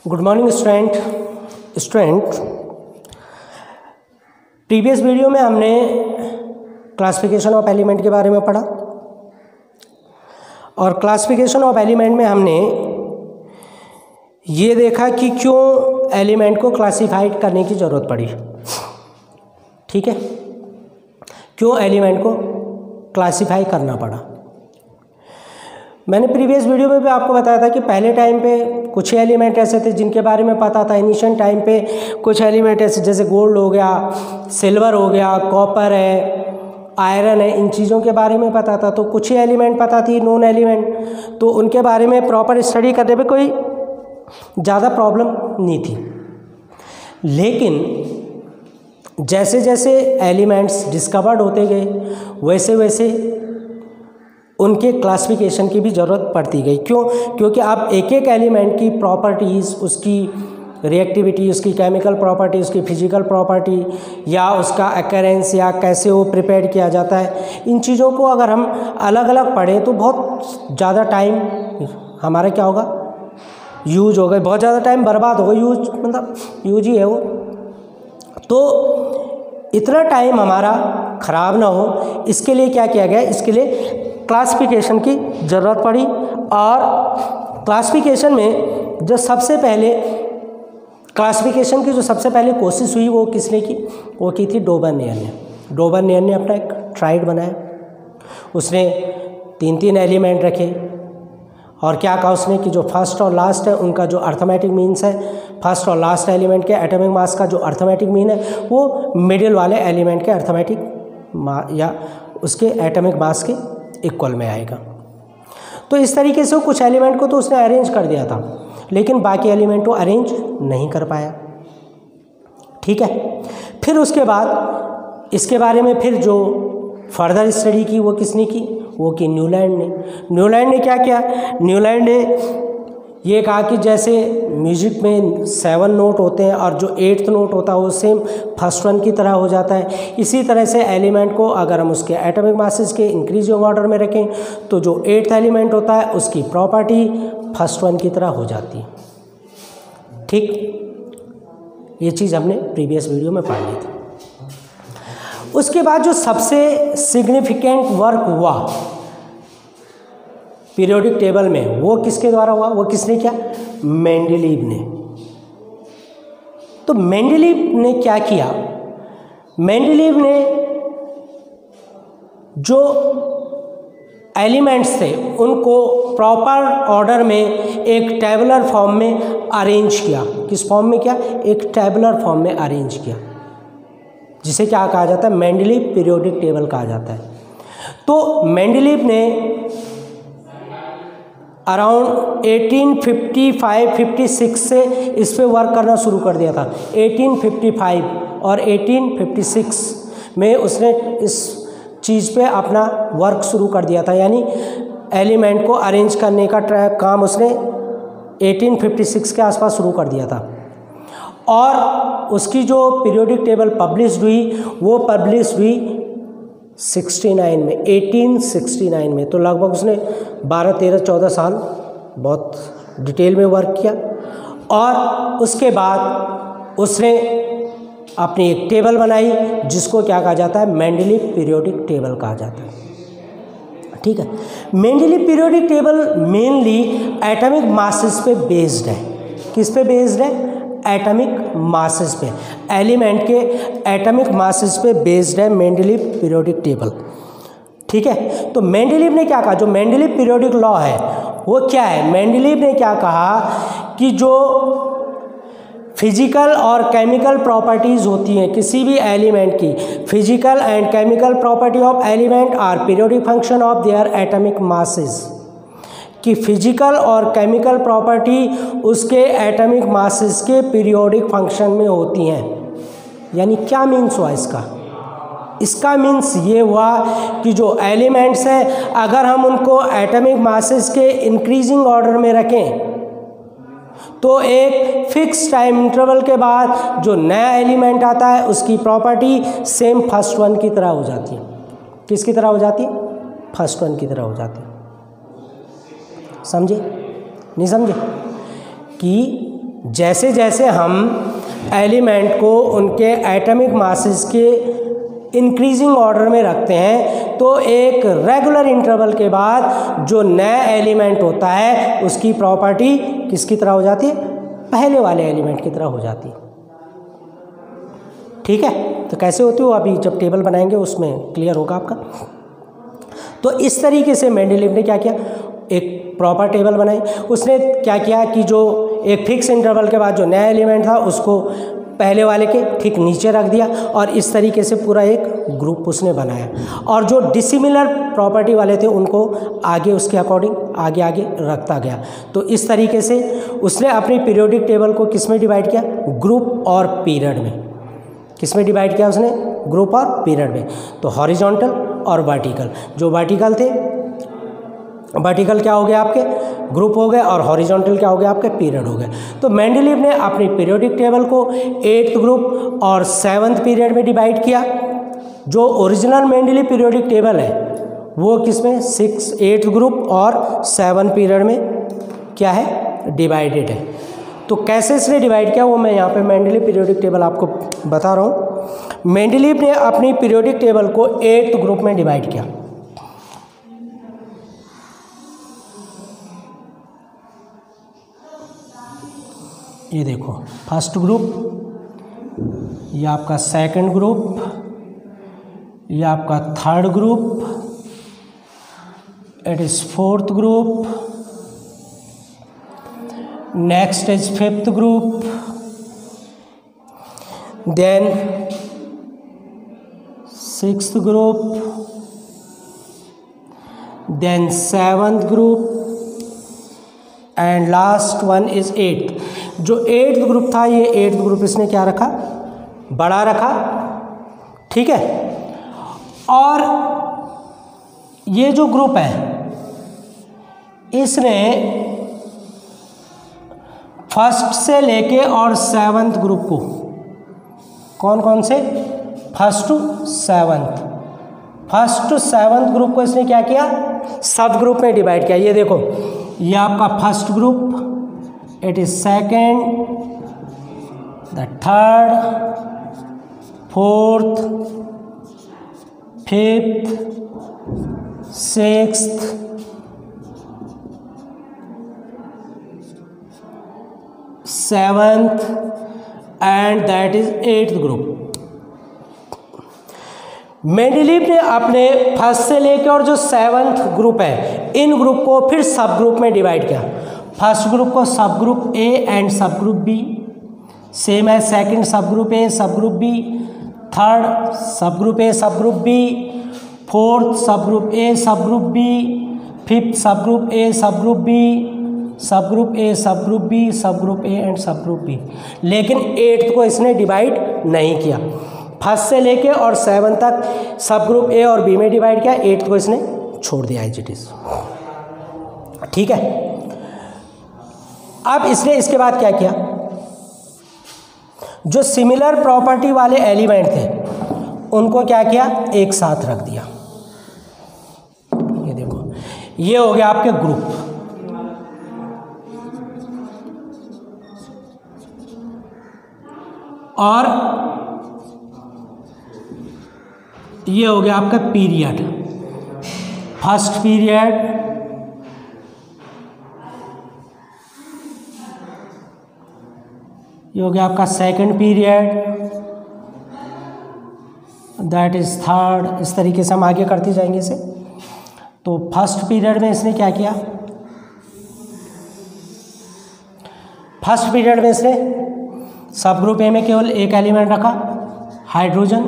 Good morning student. Previous video में हमने classification of element के बारे में पढ़ा और क्लासिफिकेशन ऑफ एलिमेंट में हमने ये देखा कि क्यों एलिमेंट को क्लासिफाइड करने की ज़रूरत पड़ी। ठीक है, क्यों एलिमेंट को क्लासिफाई करना पड़ा। मैंने प्रीवियस वीडियो में भी आपको बताया था कि पहले टाइम पे कुछ एलिमेंट ऐसे थे जिनके बारे में पता था। इनिशियल टाइम पे कुछ एलिमेंट ऐसे जैसे गोल्ड हो गया, सिल्वर हो गया, कॉपर है, आयरन है, इन चीज़ों के बारे में पता था। तो कुछ ही एलिमेंट पता थी, नॉन एलिमेंट, तो उनके बारे में प्रॉपर स्टडी करने में कोई ज़्यादा प्रॉब्लम नहीं थी। लेकिन जैसे जैसे एलिमेंट्स डिस्कवर्ड होते गए वैसे वैसे उनके क्लासिफिकेशन की भी ज़रूरत पड़ती गई। क्यों? क्योंकि अब एक एक एलिमेंट की प्रॉपर्टीज़, उसकी रिएक्टिविटी, उसकी केमिकल प्रॉपर्टी, उसकी फिजिकल प्रॉपर्टी या उसका अकरेंस या कैसे वो प्रिपेयर किया जाता है, इन चीज़ों को अगर हम अलग अलग पढ़ें तो बहुत ज़्यादा टाइम हमारा क्या होगा, यूज होगा, बहुत ज़्यादा टाइम बर्बाद होगा। यूज मतलब यूज ही है वो। तो इतना टाइम हमारा ख़राब ना हो, इसके लिए क्या किया गया, इसके लिए क्लासिफिकेशन की ज़रूरत पड़ी। और क्लासिफिकेशन में जो सबसे पहले क्लासिफिकेशन की जो सबसे पहले कोशिश हुई वो किसने की, वो की थी डोबर्नियर ने। डोबर्नियर ने अपना एक ट्राइड बनाया। उसने 3 एलिमेंट रखे और क्या कहा उसने कि जो फर्स्ट और लास्ट है उनका जो अर्थमेटिक मीन्स है, फर्स्ट और लास्ट एलिमेंट के एटॉमिक मास का जो अर्थमेटिक मीन है वो मिडिल वाले एलिमेंट के अर्थमेटिक या उसके एटॉमिक मास के इक्वल में आएगा। तो इस तरीके से कुछ एलिमेंट को तो उसने अरेंज कर दिया था, लेकिन बाकी एलिमेंट को अरेंज नहीं कर पाया। ठीक है, फिर उसके बाद इसके बारे में फिर जो फर्दर स्टडी की वो किसने की, वो की न्यूलैंड ने। न्यूलैंड ने क्या किया, न्यूलैंड ने ये कहा कि जैसे म्यूजिक में 7 नोट होते हैं और जो 8th नोट होता है वो सेम फर्स्ट वन की तरह हो जाता है, इसी तरह से एलिमेंट को अगर हम उसके एटॉमिक मासेस के इंक्रीजिंग ऑर्डर में रखें तो जो 8th एलिमेंट होता है उसकी प्रॉपर्टी फर्स्ट वन की तरह हो जाती है। ठीक, ये चीज़ हमने प्रीवियस वीडियो में पढ़ ली थी। उसके बाद जो सबसे सिग्निफिकेंट वर्क हुआ पीरियोडिक टेबल में वो किसके द्वारा हुआ, वो किसने किया, मेंडलीव ने। तो मेंडलीव ने क्या किया, मेंडलीव ने जो एलिमेंट्स थे उनको प्रॉपर ऑर्डर में एक टेबुलर फॉर्म में अरेंज किया। किस फॉर्म में किया, एक टेबुलर फॉर्म में अरेंज किया, जिसे क्या कहा जाता है, मेंडलीव पीरियोडिक टेबल कहा जाता है। तो मेंडलीव ने अराउंड 1855-56 से इस पे वर्क करना शुरू कर दिया था। 1855 और 1856 में उसने इस चीज़ पे अपना वर्क शुरू कर दिया था, यानी एलिमेंट को अरेंज करने का काम उसने 1856 के आसपास शुरू कर दिया था। और उसकी जो पीरियोडिक टेबल पब्लिश हुई वो पब्लिश हुई 69 में, 1869 में। तो लगभग उसने 12-13-14 साल बहुत डिटेल में वर्क किया। और उसके बाद उसने अपनी एक टेबल बनाई जिसको क्या कहा जाता है, मेंडलीव पीरियोडिक टेबल कहा जाता है। ठीक है, Mendeleev periodic table mainly atomic masses पे बेस्ड है। किस पे बेस्ड है, एटॉमिक मासेस पे, एलिमेंट के एटॉमिक मासेस पे बेस्ड है मेंडलीव पीरियोडिक टेबल। ठीक है, तो मेंडलीव ने क्या कहा, जो मेंडलीव पीरियोडिक लॉ है वो क्या है, मेंडलीव ने क्या कहा कि जो फिजिकल और केमिकल प्रॉपर्टीज़ होती हैं किसी भी एलिमेंट की, physical and chemical property of element are periodic function of their atomic masses, कि फिजिकल और केमिकल प्रॉपर्टी उसके एटॉमिक मासेस के पीरियोडिक फंक्शन में होती हैं। यानी क्या मीन्स हुआ इसका, इसका मीन्स ये हुआ कि जो एलिमेंट्स हैं अगर हम उनको एटॉमिक मासेस के इंक्रीजिंग ऑर्डर में रखें तो एक फिक्स टाइम इंटरवल के बाद जो नया एलिमेंट आता है उसकी प्रॉपर्टी सेम फर्स्ट वन की तरह हो जाती है। किसकी तरह हो जाती है, फर्स्ट वन की तरह हो जाती है। समझे नहीं समझे, कि जैसे जैसे हम एलिमेंट को उनके एटॉमिक मासेस के इंक्रीजिंग ऑर्डर में रखते हैं तो एक रेगुलर इंटरवल के बाद जो नया एलिमेंट होता है उसकी प्रॉपर्टी किसकी तरह हो जाती है, पहले वाले एलिमेंट की तरह हो जाती है। ठीक है, तो कैसे होती हो अभी जब टेबल बनाएंगे उसमें क्लियर होगा आपका। तो इस तरीके से मेंडलीव ने क्या किया, एक प्रॉपर टेबल बनाई। उसने क्या किया कि जो एक फिक्स इंटरवल के बाद जो नया एलिमेंट था उसको पहले वाले के ठीक नीचे रख दिया और इस तरीके से पूरा एक ग्रुप उसने बनाया, और जो डिसिमिलर प्रॉपर्टी वाले थे उनको आगे उसके अकॉर्डिंग आगे आगे रखता गया। तो इस तरीके से उसने अपनी पीरियोडिक टेबल को किस में डिवाइड किया, ग्रुप और पीरियड में। किस में डिवाइड किया उसने, ग्रुप और पीरियड में। तो हॉरिजॉन्टल और वर्टिकल, जो वर्टिकल थे, वर्टिकल क्या हो गया आपके, ग्रुप हो गए, और हॉरिजॉन्टल क्या हो गया आपके, पीरियड हो गए। तो मेंडलीव ने अपनी पीरियोडिक टेबल को 8th ग्रुप और 7th पीरियड में डिवाइड किया। जो ओरिजिनल मेंडलीव पीरियोडिक टेबल है वो किसमें 8th ग्रुप और 7 पीरियड में क्या है, डिवाइडेड है। तो कैसे इसने डिवाइड किया वो मैं यहाँ पे मेंडलीव पीरियोडिक टेबल आपको बता रहा हूँ। मेंडलीव ने अपनी पीरियोडिक टेबल को 8th ग्रुप में डिवाइड किया। ये देखो, फर्स्ट ग्रुप, ये आपका सेकंड ग्रुप, ये आपका third group, it is fourth group, next is fifth group, then sixth group, then seventh group, and last one is 8th। जो 8th ग्रुप था ये 8th ग्रुप इसने क्या रखा, बड़ा रखा। ठीक है, और ये जो ग्रुप है इसने फर्स्ट से लेके और 7th ग्रुप को, कौन कौन से, first to 7th, first to 7th group को इसने क्या किया, सब ग्रुप में डिवाइड किया। ये देखो, ये आपका first group, it is second, the third, fourth, fifth, sixth, seventh, and that is 8th group. Mendeleev ने अपने फर्स्ट से लेकर और जो 7th ग्रुप है इन ग्रुप को फिर सब ग्रुप में डिवाइड किया। फर्स्ट ग्रुप को सब ग्रुप ए एंड सब ग्रुप बी, सेम है सेकंड सब ग्रुप ए सब ग्रुप बी, थर्ड सब ग्रुप ए सब ग्रुप बी, फोर्थ सब ग्रुप ए सब ग्रुप बी, फिफ्थ सब ग्रुप ए सब ग्रुप बी, सब ग्रुप ए सब ग्रुप बी, सब ग्रुप ए एंड सब ग्रुप बी। लेकिन 8th को इसने डिवाइड नहीं किया। फर्स्ट से लेके और 7 तक सब ग्रुप ए और बी में डिवाइड किया, 8th को इसने छोड़ दिया एज इट इज। ठीक है, अब इसने इसके बाद क्या किया, जो सिमिलर प्रॉपर्टी वाले एलिमेंट थे उनको क्या किया, एक साथ रख दिया। ये देखो, ये हो गया आपके ग्रुप। और ये हो गया आपका पीरियड, फर्स्ट पीरियड, ये हो गया आपका second period, that is third. इस तरीके से हम आगे करते जाएंगे इसे। तो फर्स्ट पीरियड में इसने क्या किया, फर्स्ट पीरियड में इसने सब ग्रुप ए में केवल एक एलिमेंट रखा, हाइड्रोजन।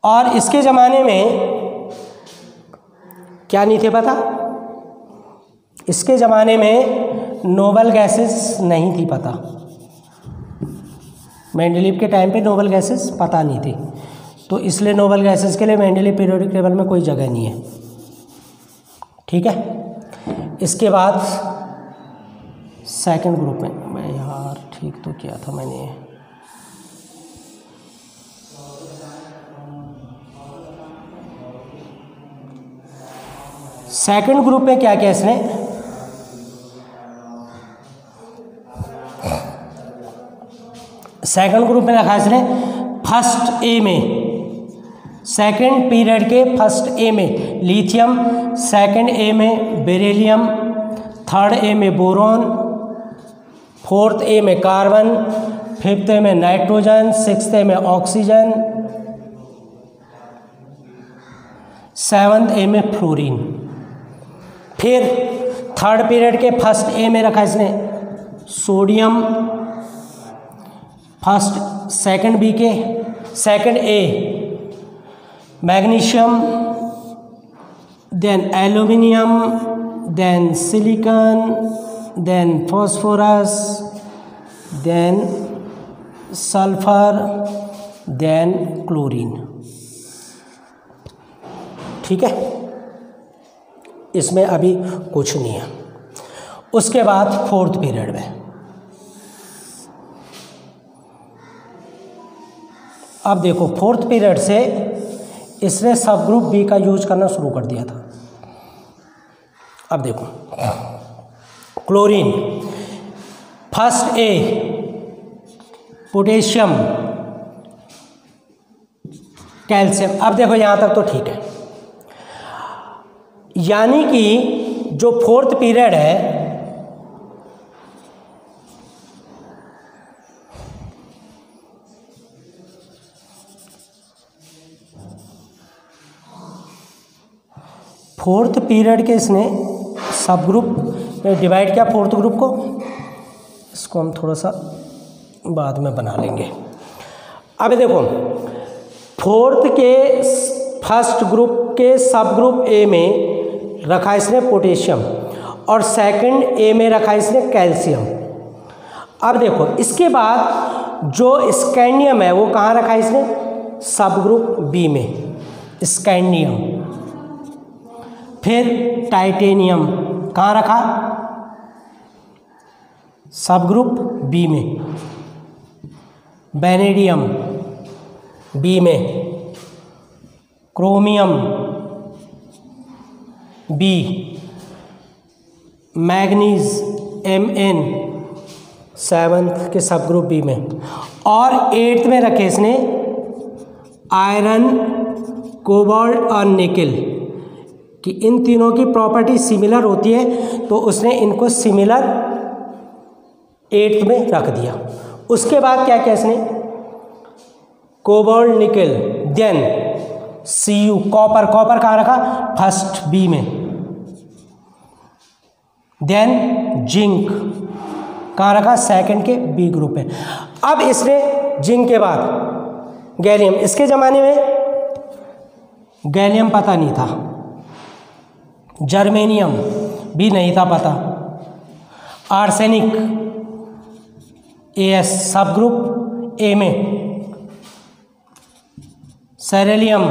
और इसके ज़माने में क्या नहीं थे पता, इसके ज़माने में नोबल गैसेस नहीं थी पता। मेंडलीव के टाइम पे नोबल गैसेस पता नहीं थी, तो इसलिए नोबल गैसेस के लिए मेंडलीव पीरियोडिक टेबल में कोई जगह नहीं है। ठीक है, इसके बाद सेकंड ग्रुप में, मैं यार ठीक तो किया था मैंने, सेकंड ग्रुप में क्या किया इसने, सेकंड ग्रुप में रखा है इसने फर्स्ट ए में, सेकंड पीरियड के फर्स्ट ए में लिथियम, सेकंड ए में बेरिलियम, थर्ड ए में बोरॉन, फोर्थ ए में कार्बन, फिफ्थ ए में नाइट्रोजन, सिक्स्थ ए में ऑक्सीजन, सेवंथ ए में फ्लोरीन। फिर थर्ड पीरियड के फर्स्ट ए में रखा इसने सोडियम, फर्स्ट सेकंड बी के second A magnesium, then aluminium, then silicon, then phosphorus, then sulphur, then chlorine. ठीक है, इसमें अभी कुछ नहीं है। उसके बाद फोर्थ पीरियड में अब देखो, फोर्थ पीरियड से इसने सब ग्रुप बी का यूज करना शुरू कर दिया था। अब देखो, chlorine, first A potassium, calcium. अब देखो यहां तक तो ठीक है, यानी कि जो फोर्थ पीरियड है फोर्थ पीरियड के इसने सब ग्रुप में डिवाइड किया फोर्थ ग्रुप को। इसको हम थोड़ा सा बाद में बना लेंगे। अब देखो, फोर्थ के फर्स्ट ग्रुप के सब ग्रुप ए में रखा इसने पोटेशियम और सेकंड ए में रखा इसने कैल्शियम। अब देखो, इसके बाद जो स्कैंडियम है वो कहाँ रखा इसने सब ग्रुप बी में, स्कैंडियम। फिर टाइटेनियम कहाँ रखा सब ग्रुप बी में, वेनेडियम बी में, chromium B, manganese Mn seventh के सब ग्रुप बी में, और एट्थ में रखे इसने आयरन, कोबाल्ट और निकल कि इन तीनों की प्रॉपर्टी सिमिलर होती है, तो उसने इनको सिमिलर एट्थ में रख दिया। उसके बाद क्या किया इसने, कोबाल्ट, निकल, देन Cu, कॉपर, कॉपर कहाँ रखा फर्स्ट बी में, देन जिंक कहाँ रखा सेकंड के बी ग्रुप में। अब इसने जिंक के बाद गैलियम, इसके ज़माने में गैलियम पता नहीं था, जर्मेनियम भी नहीं था पता, आर्सेनिक As सब ग्रुप ए में, सेरेलियम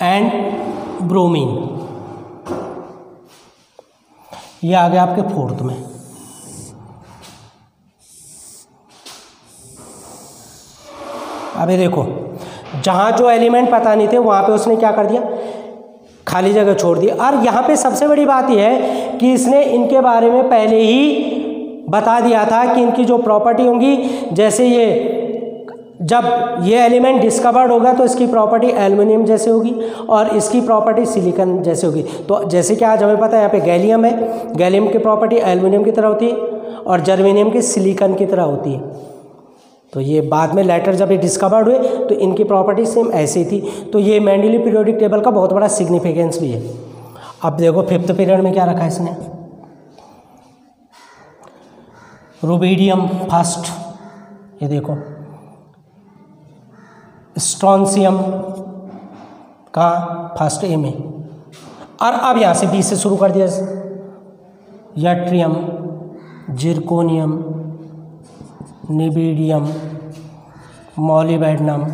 एंड ब्रोमीन, ये आ गया आपके फोर्थ में। अभी देखो, जहाँ जो एलिमेंट पता नहीं थे वहाँ पे उसने क्या कर दिया, खाली जगह छोड़ दी। और यहाँ पे सबसे बड़ी बात यह है कि इसने इनके बारे में पहले ही बता दिया था कि इनकी जो प्रॉपर्टी होंगी, जैसे ये जब ये एलिमेंट डिस्कवर्ड होगा तो इसकी प्रॉपर्टी एल्युमिनियम जैसे होगी और इसकी प्रॉपर्टी सिलिकॉन जैसे होगी। तो जैसे कि आज हमें पता है यहाँ पे गैलियम है, गैलियम की प्रॉपर्टी एल्युमिनियम की तरह होती है और जर्मेनियम की सिलिकॉन की तरह होती है। तो ये बाद में लेटर जब ये डिस्कवर्ड हुए तो इनकी प्रॉपर्टी सेम ऐसी ही थी। तो ये मेंडेलीव पीरियोडिक टेबल का बहुत बड़ा सिग्निफिकेंस भी है। अब देखो फिफ्थ पीरियड में क्या रखा है इसने, रुबिडियम फर्स्ट, ये देखो, स्ट्रोंशियम का फर्स्ट ए में, और अब यहाँ से बी से शुरू कर दिया, यट्रियम, जिरकोनियम, निबीडियम, मॉलिबेडनम,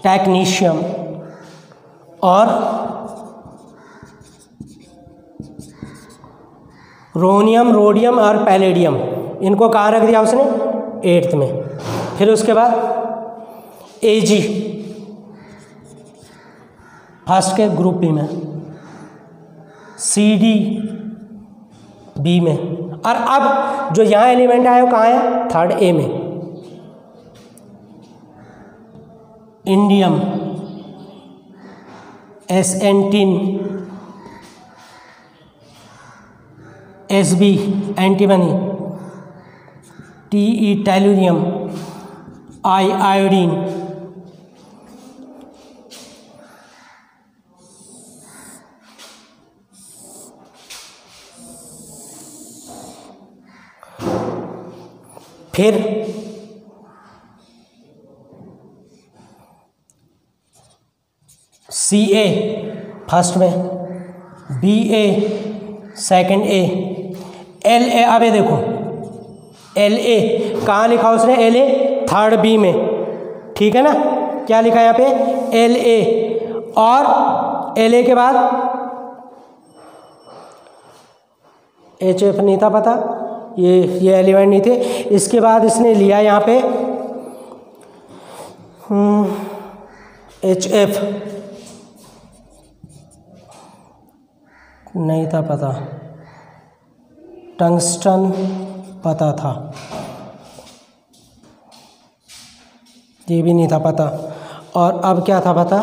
टेक्नीशियम और रोनियम, रोडियम और पैलेडियम, इनको कहाँ रख दिया उसने एट्थ में। फिर उसके बाद Ag फर्स्ट के ग्रुप बी में, Cd बी में, और अब जो यहाँ एलिमेंट आया वो कहाँ है थर्ड ए में, इंडियम, एसेंटिन, Sb antimony, Te tellurium, I iodine, फिर Ca फर्स्ट में, Ba सेकंड, La, अब ये देखो La कहाँ लिखा उसने, La थर्ड बी में, ठीक है ना, क्या लिखा है यहाँ पे La, और La के बाद HF नहीं था पता, ये एलिमेंट नहीं थे। इसके बाद इसने लिया यहाँ पे HF नहीं था पता, टंगस्टन पता था, ये भी नहीं था पता, और अब क्या था पता,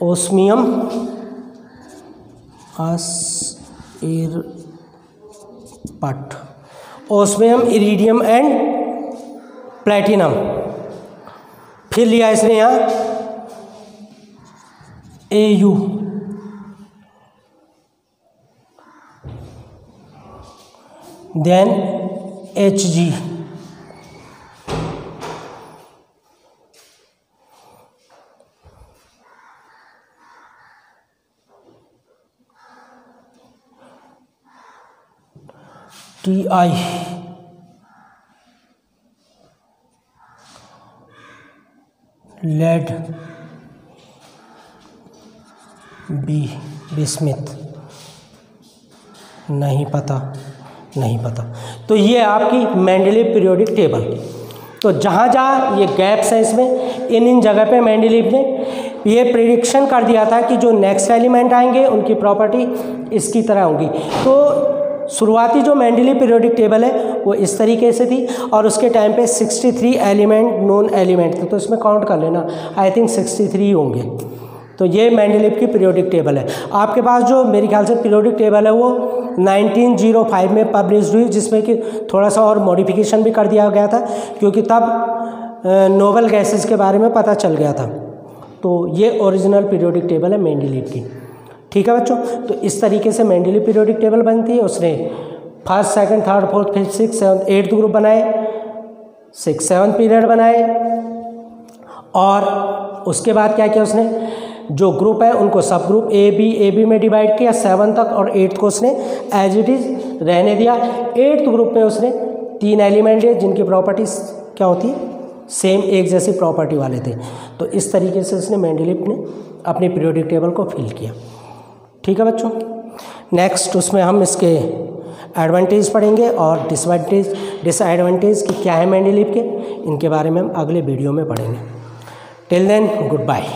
ओस्मियम पट, ओस्मियम, इरिडियम एंड प्लेटिनम। फिर लिया इसने यहाँ Au, then Hg, Ti, lead, bismuth, नहीं पता। तो ये आपकी मेंडलीव पीरियोडिक टेबल। तो जहाँ जहाँ ये गैप्स हैं इसमें, इन जगह पे मेंडलीव ने ये प्रिडिक्शन कर दिया था कि जो नेक्स्ट एलिमेंट आएंगे उनकी प्रॉपर्टी इसकी तरह होगी। तो शुरुआती जो मेंडलीव पीरियोडिक टेबल है वो इस तरीके से थी, और उसके टाइम पे 63 एलिमेंट नोन एलिमेंट थे, तो इसमें काउंट कर लेना, आई थिंक 63 होंगे। तो ये मेंडलीव की पीरियोडिक टेबल है। आपके पास जो मेरे ख्याल से पीरियोडिक टेबल है वो 1905 में पब्लिश हुई, जिसमें कि थोड़ा सा और मॉडिफिकेशन भी कर दिया गया था, क्योंकि तब नोबल गैसेस के बारे में पता चल गया था। तो ये ओरिजिनल पीरियोडिक टेबल है मेंडलीव की, ठीक है बच्चों। तो इस तरीके से मेंडलीव पीरियोडिक टेबल बनती है। उसने first, second, third, fourth, fifth, six, seventh, eighth group बनाए, 6-7 पीरियड बनाए, और उसके बाद क्या किया उसने, जो ग्रुप है उनको सब ग्रुप ए बी में डिवाइड किया 7 तक, और 8th को उसने एज इट इज़ रहने दिया। 8th ग्रुप में उसने 3 एलिमेंट लिए जिनकी प्रॉपर्टीज क्या होती है, सेम एक जैसी प्रॉपर्टी वाले थे। तो इस तरीके से उसने मेंडलीव ने अपनी पीरियोडिक टेबल को फिल किया, ठीक है बच्चों। नेक्स्ट उसमें हम इसके एडवांटेज पढ़ेंगे और डिसएडवांटेज कि क्या है मेंडलीव के, इनके बारे में हम अगले वीडियो में पढ़ेंगे। Till then good bye.